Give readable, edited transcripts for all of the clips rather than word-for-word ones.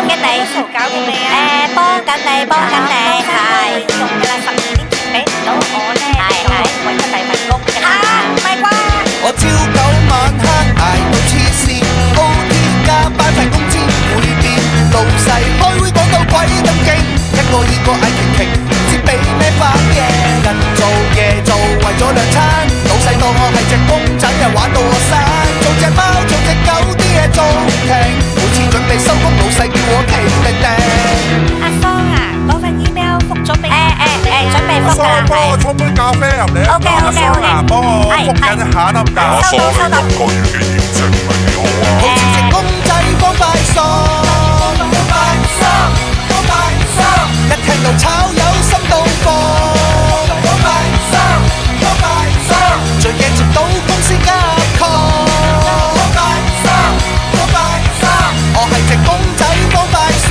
幫緊你，搞緊你啊！幫緊你，係用㗎啦，12年前俾唔到我咧，係揾咗第份工㗎啦。唔係啩？我朝九晚黑捱到黐線，OT 加班份工資唔會變，老細開會講到鬼咁勁，一個二個嗌瓊瓊，唔知俾咩反應。日做夜做為咗兩餐，老細當我係隻公仔啊，玩到我散。做隻貓做隻狗啲嘢做唔停，每次準備收工，老細叫我企定定。阿芳啊，嗰份 email 覆咗俾準備覆㗎啦，幫我沖杯咖啡入嚟啊！ OK，阿桑啊，幫我覆緊一下得唔得？收到收到一個月嘅業績唔係幾好啊！好似隻公仔幫快送，一聽到炒友心都慌。最驚接到公司夾 call，我係隻公仔幫快送。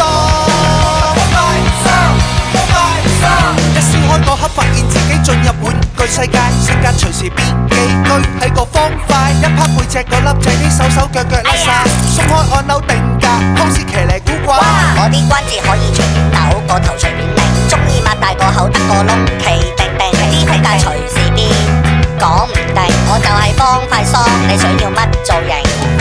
一掀開個盒，發現自己進入玩具世界，性格隨時變寄居喺個方塊，一拍背脊個粒仔啲手手腳腳甩晒，鬆開按鈕定格，好似騎呢古怪。我啲關節可以隨便扭，個頭隨便擰，中意擘大個口得個窿，企定定，啲體格隨時變，講唔定我就係幫快桑，你想要乜造型？